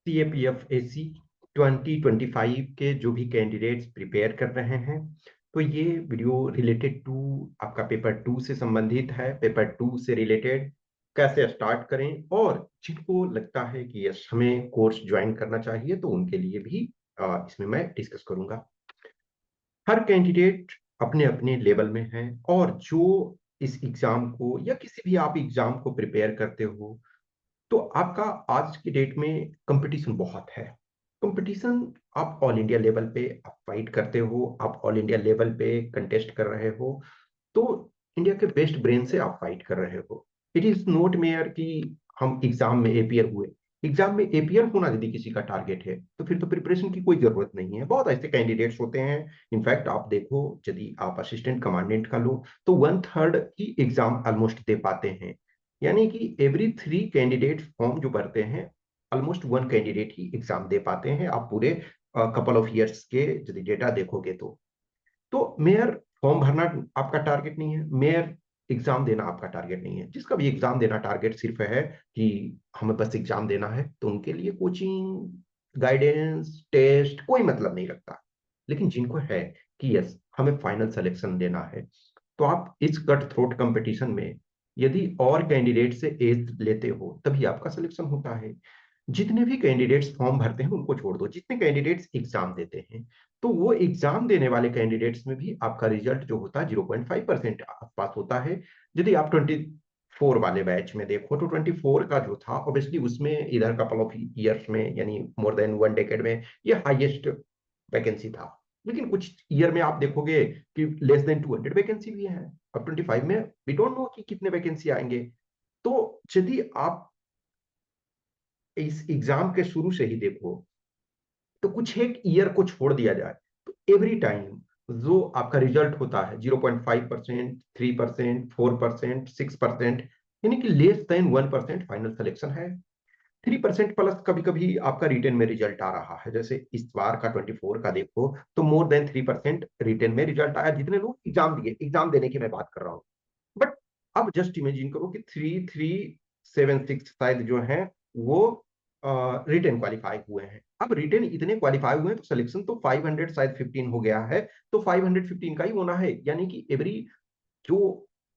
CAPF-AC 2025 के जो भी कैंडिडेट्स प्रिपेयर कर रहे हैं, तो ये वीडियो रिलेटेड टू आपका पेपर 2 से संबंधित है। पेपर 2 से रिलेटेड कैसे स्टार्ट करें, और जिनको लगता है कि यस हमें कोर्स ज्वाइन करना चाहिए, तो उनके लिए भी इसमें मैं डिस्कस करूंगा। हर कैंडिडेट अपने अपने लेवल में है, और जो इस एग्जाम को या किसी भी आप एग्जाम को प्रिपेयर करते हो, तो आपका आज की डेट में कंपटीशन बहुत है। कंपटीशन, आप ऑल इंडिया लेवल पे आप फाइट करते हो, आप ऑल इंडिया लेवल पे कंटेस्ट कर रहे हो, तो इंडिया के बेस्ट ब्रेन से आप फाइट कर रहे हो। इट इज नॉट मेयर कि हम एग्जाम में एपियर हुए। एग्जाम में एपियर होना यदि किसी का टारगेट है, तो फिर तो प्रिपरेशन की कोई जरूरत नहीं है। बहुत ऐसे कैंडिडेट्स होते हैं। इनफैक्ट आप देखो, यदि आप असिस्टेंट कमांडेंट का लो, तो 1/3 ही एग्जाम ऑलमोस्ट दे पाते हैं। यानी कि एवरी 3 कैंडिडेट फॉर्म जो भरते हैं, ऑलमोस्ट 1 कैंडिडेट ही एग्जाम दे पाते हैं। आप पूरे कपल ऑफ ईयर्स के यदि डेटा देखोगे, तो मेयर फॉर्म भरना आपका टारगेट नहीं है, मेयर एग्जाम देना आपका टारगेट नहीं है। जिसका भी एग्जाम देना टारगेट सिर्फ है कि हमें बस एग्जाम देना है, तो उनके लिए कोचिंग, गाइडेंस, टेस्ट कोई मतलब नहीं रखता। लेकिन जिनको है कि यस हमें फाइनल सिलेक्शन देना है, तो आप इस कट थ्रोट कंपटीशन में यदि और कैंडिडेट से एज लेते हो, तभी आपका सिलेक्शन होता है। जितने भी कैंडिडेट्स फॉर्म भरते हैं उनको छोड़ दो, जितने कैंडिडेट्स एग्जाम देते हैं, तो वो एग्जाम देने वाले कैंडिडेट्स में भी आपका रिजल्ट जो होता है 0.5% आसपास होता है। यदि आप 24 वाले बैच में देखो, तो 24 का जो था, ऑब्वियसली उसमें इधर कपल ऑफ ईयर्स में, यानी मोर देन 1 डेकेड में, ये हाईएस्ट वैकेंसी था। लेकिन कुछ ईयर में आप देखोगे कि लेस देन 200 वैकेंसी भी है। अब 25 में वी डोंट नो कि कितने वैकेंसी आएंगे। तो यदि आप इस एग्जाम के शुरू से ही देखो, तो कुछ एक ईयर को छोड़ दिया जाए, तो एवरी टाइम जो आपका रिजल्ट होता है 0.5%, 3%, 4%, 6%, यानी कि लेस देन 1% फाइनल सिलेक्शन है। 3% प्लस कभी कभी आपका रिटेन में रिजल्ट आ रहा है। जैसे इस बार का 24 का देखो, तो मोर देन 3% रिटेन में रिजल्ट आया, जितने लोग एग्जाम दिए, एग्जाम देने की मैं बात कर रहा हूँ। बट अब जस्ट इमेजिन करो कि 3376 शायद जो है वो रिटेन क्वालिफाई हुए हैं। अब रिटेन इतने क्वालिफाई हुए हैं, तो सिलेक्शन तो 500 शायद 15 हो गया है, तो 515 का ही होना है। यानी कि एवरी जो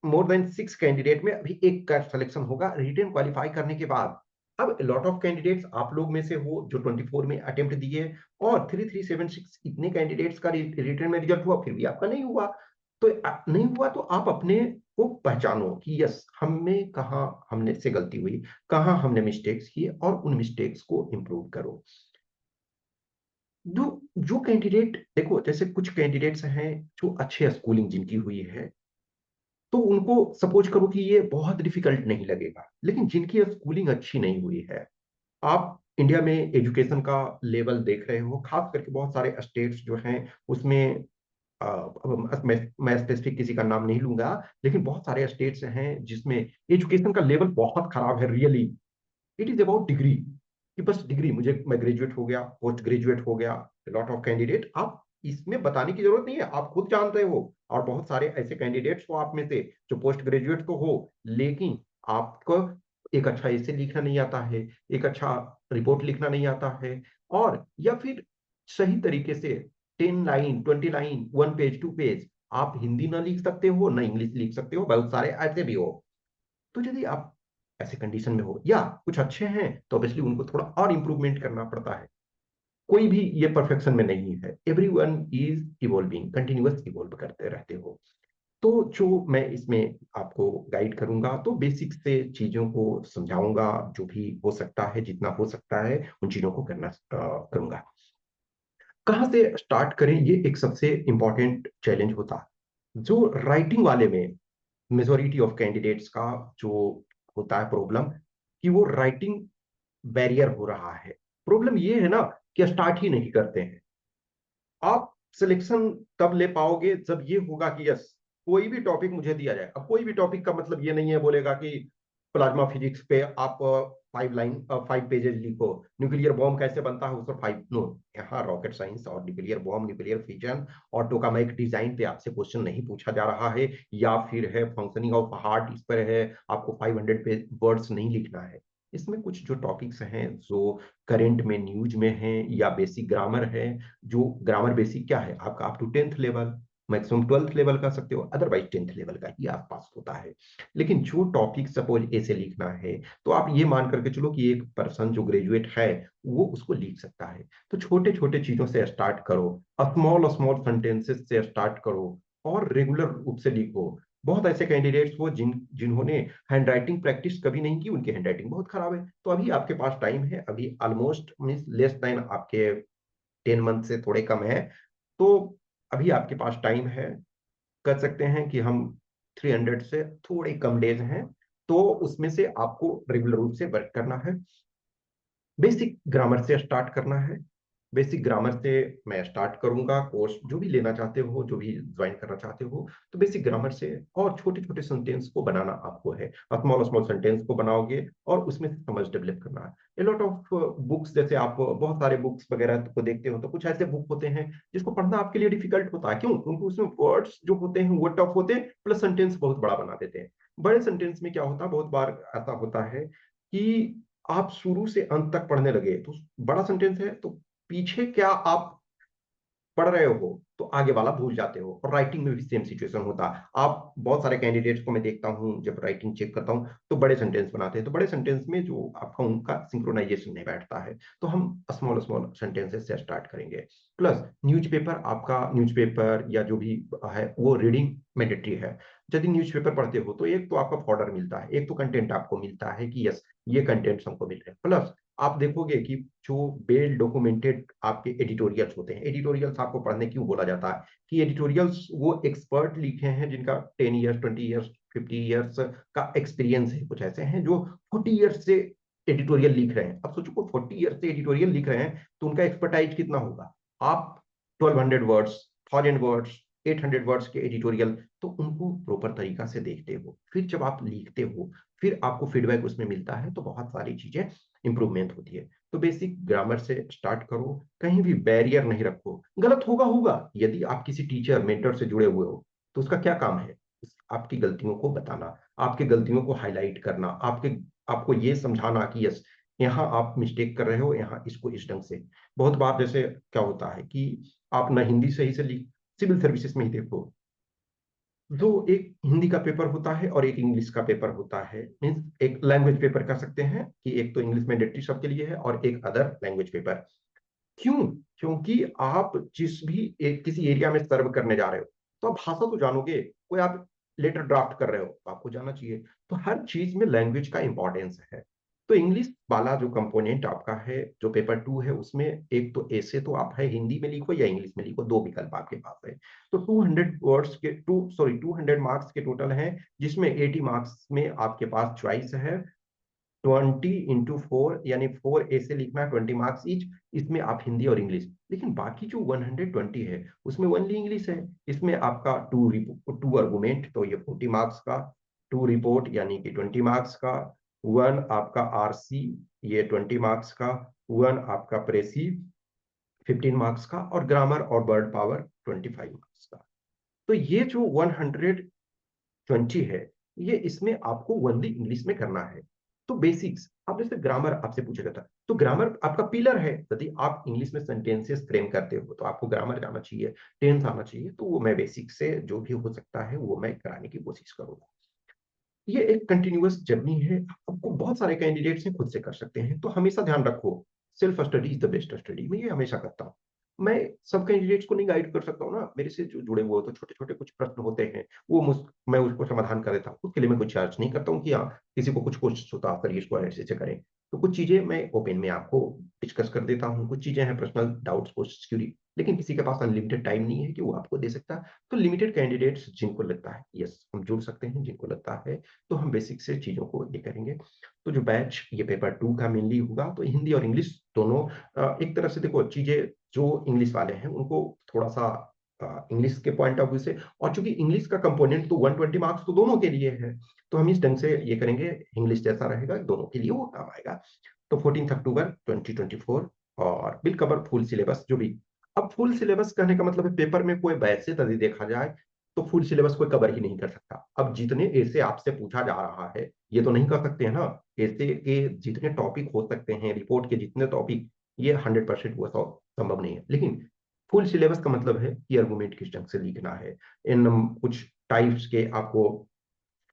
मोर देन 6 कैंडिडेट में अभी एक का सिलेक्शन होगा रिटेन क्वालिफाई करने के बाद। अब लॉट ऑफ कैंडिडेट्स आप लोग में से हो जो 24 में अटेम्प्ट दिए, और 3376 इतने कैंडिडेट्स का रिटेन में रिजल्ट हुआ, फिर भी आपका नहीं हुआ। तो नहीं हुआ, तो आप अपने को पहचानो कि यस हमें कहाँ हमने से गलती हुई, कहाँ हमने मिस्टेक्स किए, और उन मिस्टेक्स को इम्प्रूव करो। जो जो कैंडिडेट देखो, जैसे कुछ कैंडिडेट्स हैं जो अच्छे स्कूलिंग जिनकी हुई है, तो उनको सपोज करो कि ये बहुत डिफिकल्ट नहीं लगेगा। लेकिन जिनकी स्कूलिंग अच्छी नहीं हुई है, आप इंडिया में एजुकेशन का लेवल देख रहे हो, खास करके बहुत सारे स्टेट्स जो हैं उसमें अब मैं स्पेसिफिक किसी का नाम नहीं लूंगा, लेकिन बहुत सारे स्टेट्स हैं जिसमें एजुकेशन का लेवल बहुत खराब है really. It is about degree, कि बस डिग्री, मुझे मैं ग्रेजुएट हो गया, पोस्ट ग्रेजुएट हो गया। लॉट ऑफ कैंडिडेट, आप इसमें बताने की जरूरत नहीं है, आप खुद जानते हो। और बहुत सारे ऐसे कैंडिडेट्स हो आप में से जो पोस्ट ग्रेजुएट तो हो, लेकिन आपको एक अच्छा ऐसे लिखना नहीं आता है, एक अच्छा रिपोर्ट लिखना नहीं आता है, और या फिर सही तरीके से 10 लाइन, 20 लाइन, 1 पेज, 2 पेज आप हिंदी ना लिख सकते हो, ना इंग्लिश लिख सकते हो, बहुत सारे ऐसे भी हो। तो यदि आप ऐसे कंडीशन में हो, या कुछ अच्छे हैं, तो ऑब्वियसली उनको थोड़ा और इंप्रूवमेंट करना पड़ता है। कोई भी ये परफेक्शन में नहीं है, every one is evolving, continuous evolve करते रहते हो। तो जो मैं इसमें आपको गाइड करूंगा, तो बेसिक से चीजों को समझाऊंगा, जो भी हो सकता है, जितना हो सकता है उन चीजों को करना करूंगा। कहाँ से स्टार्ट करें, ये एक सबसे इंपॉर्टेंट चैलेंज होता है। जो राइटिंग वाले में मेजोरिटी ऑफ कैंडिडेट्स का जो होता है प्रॉब्लम, कि वो राइटिंग बैरियर हो रहा है। प्रॉब्लम ये है ना कि स्टार्ट ही नहीं करते हैं। आप सिलेक्शन तब ले पाओगे जब ये होगा कि यस कोई भी टॉपिक मुझे दिया जाए। अब कोई भी टॉपिक का मतलब ये नहीं है बोलेगा कि प्लाज्मा फिजिक्स पे आप 5 पेजेस लिखो, न्यूक्लियर बॉम्ब कैसे बनता है उस पर 5, नो। यहाँ रॉकेट साइंस और न्यूक्लियर बॉम्ब, न्यूक्लियर फिजन और टोकामेक डिजाइन पे आपसे क्वेश्चन नहीं पूछा जा रहा है, या फिर है फंक्शनिंग ऑफ हार्ट, इस पर है आपको 500 पे वर्ड्स नहीं लिखना है। इसमें कुछ जो टॉपिक्स हैं जो करंट में न्यूज में हैं या बेसिक ग्रामर है, जो ग्रामर बेसिक क्या है आपका up to 10th level, maximum 12th level का सकते हो, अदरवाइज 10th लेवल का ही आसपास होता है। लेकिन जो टॉपिक सपोज ऐसे लिखना है, तो आप ये मान करके चलो कि एक पर्सन जो ग्रेजुएट है वो उसको लिख सकता है। तो छोटे छोटे चीजों से स्टार्ट करो, स्मॉल स्मॉल सेंटेंसेस से स्टार्ट करो और रेगुलर रूप से लिखो। बहुत ऐसे कैंडिडेट्स हो जिन्होंने हैंड राइटिंग प्रैक्टिस कभी नहीं की, उनकी हैंड राइटिंग बहुत खराब है। तो अभी आपके पास टाइम है, अभी ऑलमोस्ट मीन्स लेस देन आपके 10 मंथ से थोड़े कम है। तो अभी आपके पास टाइम है, कर सकते हैं कि हम 300 से थोड़े कम डेज हैं, तो उसमें से आपको रेगुलर रूप से वर्क करना है। बेसिक ग्रामर से स्टार्ट करना है। बेसिक ग्रामर से मैं स्टार्ट करूंगा कोर्स, जो भी लेना चाहते हो, जो भी ज्वाइन करना चाहते हो, तो बेसिक ग्रामर से और छोटे छोटे सेंटेंस को बनाना आपको है। स्मॉल स्मॉल सेंटेंस को बनाओगे और उसमें से समझ डेवलप करना है। ए लॉट ऑफ बुक्स, जैसे आप बहुत सारे बुक्स वगैरह को देखते हो, तो कुछ ऐसे बुक होते हैं जिसको पढ़ना आपके लिए डिफिकल्ट होता है। क्यों? क्योंकि उसमें वर्ड्स जो होते हैं वो टफ होते हैं, प्लस सेंटेंस बहुत बड़ा बना देते हैं। बड़े सेंटेंस में क्या होता है, बहुत बार ऐसा होता है कि आप शुरू से अंत तक पढ़ने लगे तो बड़ा सेंटेंस है, तो पीछे क्या आप पढ़ रहे हो तो आगे वाला भूल जाते हो। और राइटिंग में भी सेम सिचुएशन होता है। आप बहुत सारे कैंडिडेट्स को मैं देखता हूं, जब राइटिंग चेक करता हूं तो बड़े सेंटेंस बनाते हैं, तो बड़े सेंटेंस में जो आपका उनका सिंक्रोनाइजेशन नहीं बैठता है। तो हम स्मॉल स्मॉल सेंटेंसेस से स्टार्ट करेंगे। प्लस न्यूज़पेपर, आपका न्यूज़पेपर या जो भी है वो रीडिंग मैंडेटरी है। यदि न्यूज़पेपर पढ़ते हो तो एक तो आपका फॉर्डर मिलता है, एक तो कंटेंट आपको मिलता है कि यस ये कंटेंट्स हमको मिल रहे हैं। प्लस आप देखोगे कि जो वेल डॉक्यूमेंटेड आपके एडिटोरियल्स होते हैं, एडिटोरियल्स आपको पढ़ने क्यों बोला जाता है कि एडिटोरियल्स वो एक्सपर्ट लिखे हैं जिनका 10 ईयर्स 20 ईयर्स 50 ईयर्स का एक्सपीरियंस है। कुछ ऐसे हैं जो 40 ईयर्स से एडिटोरियल लिख रहे हैं। अब सोचो को 40 ईयर्स से एडिटोरियल लिख रहे हैं तो उनका एक्सपर्टाइज कितना होगा। आप 1200 वर्ड्स, 1000 वर्ड्स, 800 वर्ड्स के एडिटोरियल, तो उनको प्रॉपर तरीका से देखते हो, फिर जब आप लिखते हो, फिर आपको फीडबैक उसमें मिलता है, तो बहुत सारी चीजें इंप्रूवमेंट होती है। तो बेसिक ग्रामर से स्टार्ट करो, कहीं भी बैरियर नहीं रखो। गलत होगा होगा, यदि आप किसी टीचर मेंटर से जुड़े हुए हो तो उसका क्या काम है, आपकी गलतियों को बताना, आपकी गलतियों को हाईलाइट करना, आपको ये समझाना कि यस यहाँ आप मिस्टेक कर रहे हो, यहाँ इसको इस ढंग से। बहुत बार जैसे क्या होता है कि आप ना हिंदी सही से लिख, सिविल सर्विसेज में ही देखो, जो एक हिंदी का पेपर होता है और एक इंग्लिश का पेपर होता है, मीन्स एक लैंग्वेज पेपर कर सकते हैं कि एक तो इंग्लिश मैंडेटरी सबके लिए है और एक अदर लैंग्वेज पेपर। क्यों? क्योंकि आप जिस भी एक किसी एरिया में सर्व करने जा रहे हो तो आप भाषा तो जानोगे। कोई आप लेटर ड्राफ्ट कर रहे हो तो आपको जाना चाहिए। तो हर चीज में लैंग्वेज का इंपॉर्टेंस है। तो इंग्लिश वाला जो कंपोनेंट आपका है, जो पेपर 2 है, उसमें एक तो ऐसे तो आप है हिंदी में लिखो या इंग्लिश में लिखो, दो विकल्प आपके पास है। तो 200 वर्ड्स के 200 मार्क्स के टोटल हैं, जिसमें 80 मार्क्स में आपके पास चॉइस है। 20 × 4 यानी 4 ऐसे लिखना है, 20 मार्क्स ईच। इसमें आप हिंदी और इंग्लिश, लेकिन बाकी जो 120 है उसमें ओनली इंग्लिश है। इसमें आपका टू अर्गुमेंट तो ये 40 मार्क्स का, टू रिपोर्ट यानी कि 20 मार्क्स का, वन आपका आरसी ये 20 मार्क्स का, वन आपका प्रेसी 15 मार्क्स का, और ग्रामर और वर्ड पावर 25 मार्क्स का। तो ये जो 120 है, ये इसमें आपको ओनली इंग्लिश में करना है। तो बेसिक्स, अब जैसे ग्रामर आपसे पूछा जाता है तो ग्रामर आपका पिलर है। यदि आप इंग्लिश में सेंटेंसेस फ्रेम करते हो तो आपको ग्रामर जाना चाहिए, टेंस आना चाहिए। तो वो मैं बेसिक से जो भी हो सकता है वो मैं कराने की कोशिश करूंगा। ये एक कंटिन्यूअस जर्नी है, आपको बहुत सारे कैंडिडेट्स हैं खुद से कर सकते हैं। तो हमेशा ध्यान रखो, self study is the best study. मैं ये हमेशा करता हूँ। मैं सब कैंडिडेट्स को नहीं गाइड कर सकता हूँ ना, मेरे से जो जुड़े हुए हो तो छोटे छोटे कुछ प्रश्न होते हैं वो मैं उसको समाधान कर देता हूँ। उसके लिए मैं कुछ चार्ज नहीं करता हूँ कि हाँ किसी को कुछ क्वेश्चन होता है करिए इसको ऐसे ऐसे करें। तो कुछ चीजें मैं ओपन में आपको डिस्कस कर देता हूँ, कुछ चीजें हैं पर्सनल डाउट्स को सिक्योरिटी, लेकिन किसी के पास अनलिमिटेड टाइम नहीं है कि वो आपको दे सकता। तो लिमिटेड कैंडिडेट्स जिनको लगता है यस हम जुड़ सकते हैं, जिनको लगता है तो हम बेसिक से चीजों को ये करेंगे। तो जो बैच ये पेपर 2 का मेनली होगा, तो हिंदी और इंग्लिश दोनों, एक तरह से देखो चीजें, जो इंग्लिश वाले हैं उनको थोड़ा सा इंग्लिश के पॉइंट ऑफ व्यू से, और चूंकि इंग्लिश का कंपोनेंट तो 120 मार्क्स तो दोनों के लिए है, तो हम इस ढंग से ये करेंगे, इंग्लिश जैसा रहेगा दोनों के लिए वो काम आएगा। तो 14 अक्टूबर 2024, और विल कवर फुल सिलेबस जो भी। अब फुल सिलेबस कहने का मतलब है पेपर में कोई वैसे यदि देखा जाए तो फुल सिलेबस कोई कवर ही नहीं कर सकता। अब जितने ऐसे आपसे पूछा जा रहा है ये तो नहीं कर सकते हैं ना। ऐसे के जितने टॉपिक हो सकते हैं, रिपोर्ट के जितने टॉपिक, ये 100% वो संभव नहीं है। लेकिन फुल सिलेबस का मतलब है कि आर्गुमेंट किस ढंग से लिखना है, इन कुछ टाइप्स के आपको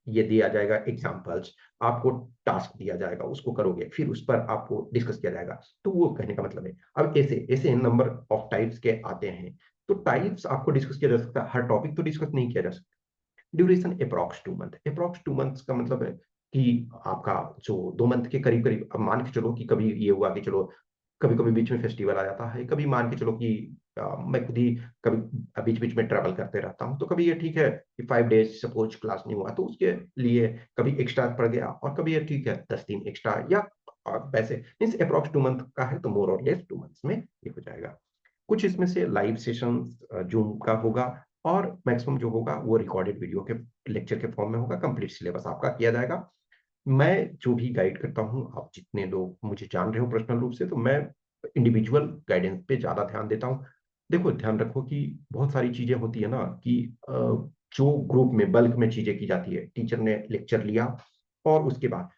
ये दिया जाएगा एग्जाम्पल्स, आपको टास्क दिया जाएगा, उसको करोगे, फिर उस पर आपको डिस्कस किया जाएगा। तो वो कहने का मतलब है। अब ऐसे ऐसे नंबर ऑफ टाइप्स के आते हैं, तो टाइप्स आपको डिस्कस किया जा सकता है, हर टॉपिक तो डिस्कस नहीं किया जा सकता। Duration approx 2 month, approx 2 months का मतलब है कि आपका जो 2 मंथ के करीब करीब, अब मान के चलो कि कभी ये हुआ कि चलो कभी कभी बीच में फेस्टिवल आ जाता है, कभी मान के चलो कि मैं खुद ही कभी बीच बीच में ट्रैवल करते रहता हूँ, तो कभी ये ठीक है कि 5 डेज सपोज क्लास नहीं हुआ तो उसके लिए कभी एक्स्ट्रा पड़ गया, और कभी ये ठीक है 10 दिन एक्स्ट्रा, या वैसे मीन्स अप्रॉक्स 2 मंथ का है तो मोर और लेस 2 मंथ्स में ये हो जाएगा। कुछ इसमें से लाइव सेशन जूम का होगा, और मैक्सिमम जो होगा वो रिकॉर्डेड वीडियो के लेक्चर के फॉर्म में होगा। कंप्लीट सिलेबस आपका किया जाएगा। मैं जो भी गाइड करता हूँ, आप जितने लोग मुझे जान रहे हो पर्सनल रूप से, तो मैं इंडिविजुअल गाइडेंस पे ज्यादा ध्यान देता हूँ। देखो ध्यान रखो कि बहुत सारी चीजें होती है ना कि जो ग्रुप में बल्क में चीजें की जाती है, टीचर ने लेक्चर लिया और उसके बाद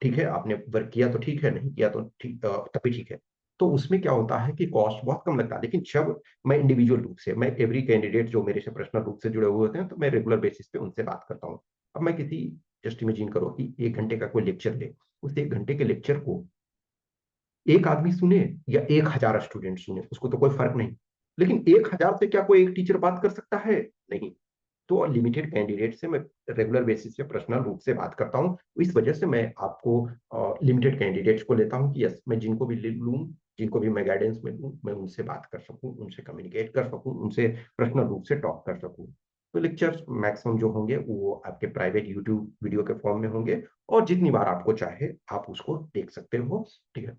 ठीक है आपने वर्क किया तो ठीक है, नहीं किया तो ठीक तब भी ठीक है। तो उसमें क्या होता है कि कॉस्ट बहुत कम लगता है। लेकिन जब मैं इंडिविजुअल रूप से, मैं एवरी कैंडिडेट जो मेरे से पर्सनल रूप से जुड़े हुए होते हैं, तो मैं रेगुलर बेसिस पे उनसे बात करता हूँ। अब मैं किसी, जस्ट इमेजिन करो कि 1 घंटे का कोई लेक्चर ले, उस 1 घंटे के लेक्चर को एक आदमी सुने या 1,000 स्टूडेंट सुने, उसको तो कोई फर्क नहीं। लेकिन 1,000 से क्या कोई एक टीचर बात कर सकता है? नहीं। तो लिमिटेड कैंडिडेट से मैं रेगुलर बेसिस पे पर्सनल रूप से बात करता हूँ। इस वजह से मैं आपको लिमिटेड कैंडिडेट्स को लेता हूँ कि यस, मैं जिनको भी लूँ, जिनको भी मैं गाइडेंस में लूँ, मैं उनसे बात कर सकूँ, उनसे कम्युनिकेट कर सकूँ, उनसे पर्सनल रूप से टॉक कर सकूँ। तो लेक्चर्स मैक्सिमम जो होंगे वो आपके प्राइवेट यूट्यूब वीडियो के फॉर्म में होंगे, और जितनी बार आपको चाहे आप उसको देख सकते हो। ठीक है।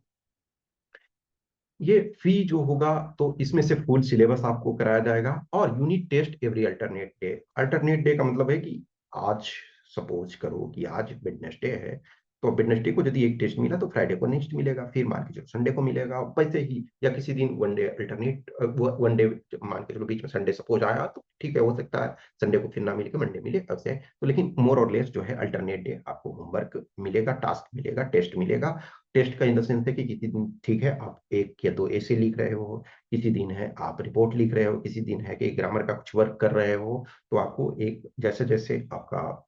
ये फी जो होगा, तो इसमें से फुल सिलेबस आपको कराया जाएगा, और unit test every alternate day. Alternate day का मतलब है कि आज सपोज करो कि आज वेडनेसडे है, तो वेडनेसडे को यदि एक टेस्ट मिला तो फ्राइडे को नेक्स्ट मिलेगा, फिर मान के चलो संडे को मिलेगा, वैसे ही। या किसी दिन वनडे अल्टरनेट, वनडे मान के चलो बीच में संडे सपोज आया तो ठीक है, हो सकता है संडे को फिर ना मिले, मंडे मिले, ऐसे तो। लेकिन मोर और लेस जो है अल्टरनेट डे आपको होमवर्क मिलेगा, टास्क मिलेगा, टेस्ट मिलेगा। टेस्ट का इन द सेंस है कि किसी दिन ठीक है आप 1 या 2 ऐसे लिख रहे हो, किसी दिन है आप रिपोर्ट लिख रहे हो, किसी दिन है कि ग्रामर का कुछ वर्क कर रहे हो। तो आपको एक जैसे जैसे आपका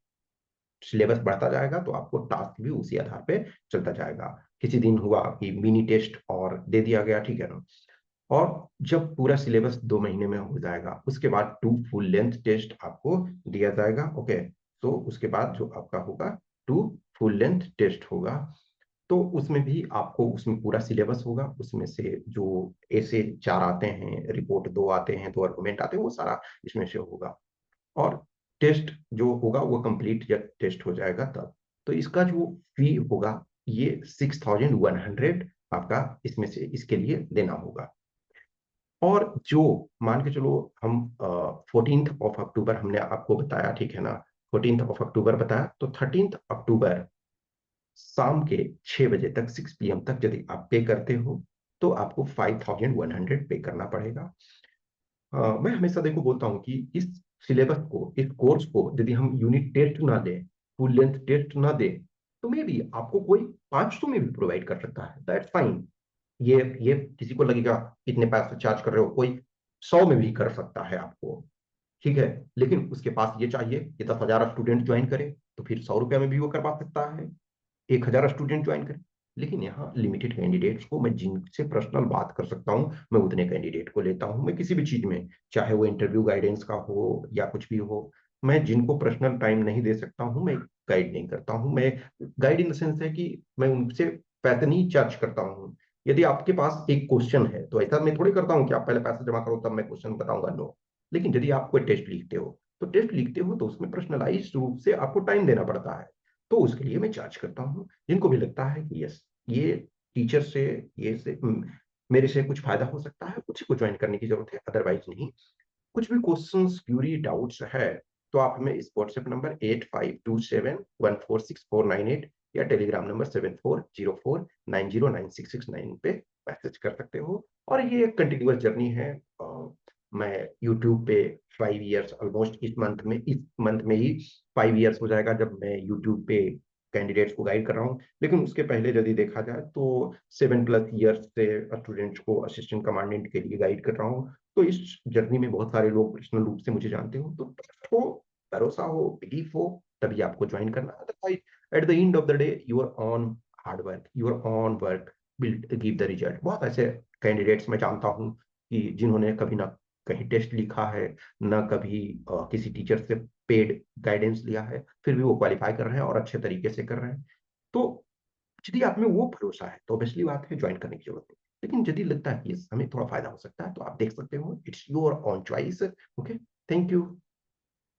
सिलेबस बढ़ता जाएगा तो आपको टास्क भी उसी आधार पे चलता जाएगा। किसी दिन हुआ कि मिनी टेस्ट और दे दिया गया, ठीक है ना। और जब पूरा सिलेबस 2 महीने में हो जाएगा, उसके बाद 2 फुल लेंथ टेस्ट आपको दिया जाएगा। ओके। तो उसके बाद जो आपका होगा 2 फुल लेंथ टेस्ट होगा। तो उसमें भी आपको, उसमें पूरा सिलेबस होगा, उसमें से जो ऐसे 4 आते हैं, रिपोर्ट 2 आते हैं, 2 आर्गुमेंट आते हैं, वो सारा इसमें से होगा। और टेस्ट जो होगा वो कंप्लीट जब टेस्ट हो जाएगा तब। तो इसका जो फी होगा ये 6,100 आपका इसमें से इसके लिए देना होगा। और जो मान के चलो हम 14 ऑफ अक्टूबर हमने आपको बताया, ठीक है ना, 14 ऑफ अक्टूबर बताया, तो 13 अक्टूबर शाम के 6 बजे तक, 6 PM तक यदि आप पे करते हो तो आपको 5,100 पे करना पड़ेगा। मैं हमेशा देखो बोलता हूँ कि इस सिलेबस को, इस कोर्स को यदि हम यूनिट टेस्ट ना दें, फुल लेंथ टेस्ट ना दें, तो मे भी आपको कोई 500 में भी प्रोवाइड कर सकता है, दैट्स फाइन। ये किसी को लगेगा इतने पैसे चार्ज कर रहे हो, कोई 100 में भी कर सकता है आपको, ठीक है। लेकिन उसके पास ये चाहिए कि 10,000 स्टूडेंट ज्वाइन करे, तो फिर 100 रुपया में भी वो करवा सकता है, 1,000 स्टूडेंट ज्वाइन करें। लेकिन यहाँ लिमिटेड कैंडिडेट्स को, मैं जिनसे पर्सनल बात कर सकता हूँ, मैं उतने कैंडिडेट को लेता हूँ। मैं किसी भी चीज में, चाहे वो इंटरव्यू गाइडेंस का हो या कुछ भी हो, मैं जिनको पर्सनल टाइम नहीं दे सकता हूँ मैं गाइड नहीं करता हूँ। मैं गाइड इन द सेंस है कि मैं उनसे पैसे नहीं चार्ज करता हूँ। यदि आपके पास एक क्वेश्चन है तो ऐसा मैं थोड़ी करता हूँ कि आप पहले पैसे जमा करो तब मैं क्वेश्चन बताऊंगा, नो। लेकिन यदि आप कोई टेस्ट लिखते हो, तो टेस्ट लिखते हो तो उसमें पर्सनलाइज रूप से आपको टाइम देना पड़ता है, तो उसके लिए मैं चार्ज करता हूँ। जिनको भी लगता है कि यस, ये टीचर से, ये से मेरे से कुछ फायदा हो सकता है, उसी को ज्वाइन करने की जरूरत है, अदरवाइज नहीं। कुछ भी क्वेश्चंस, क्यूरी, डाउट्स है तो आप हमें इस व्हाट्सएप नंबर 8527146498 या टेलीग्राम नंबर 7404909669 पे मैसेज कर सकते हो। और ये एक कंटिन्यूअस जर्नी है। मैं यूट्यूब पे 5 इयर्स ऑलमोस्ट, इस मंथ में ही 5 इयर्स हो जाएगा जब मैं यूट्यूब पे कैंडिडेट्स को गाइड कर रहा हूँ। लेकिन उसके पहले यदि देखा जाए तो 7+ ईयर्स से स्टूडेंट्स को असिस्टेंट कमांडेंट के लिए गाइड कर रहा हूँ। तो इस जर्नी में बहुत सारे लोग पर्सनल रूप से मुझे जानते हो, तो ट्रस्ट हो, भरोसा हो, बिलीफ हो, तभी आपको ज्वाइन करना। Otherwise at the end of the day your on hard work, your on work will give the result. बहुत ऐसे कैंडिडेट्स मैं जानता हूँ कि जिन्होंने कभी ना कहीं टेस्ट लिखा है, ना कभी किसी टीचर से पेड गाइडेंस लिया है, फिर भी वो क्वालिफाई कर रहे हैं और अच्छे तरीके से कर रहे हैं। तो यदि आप में वो भरोसा है तो ऑब्वियसली बात है ज्वाइन करने की जरूरत नहीं। लेकिन यदि लगता है कि हमें थोड़ा फायदा हो सकता है तो आप देख सकते हो, it's your on choice. Okay, thank you.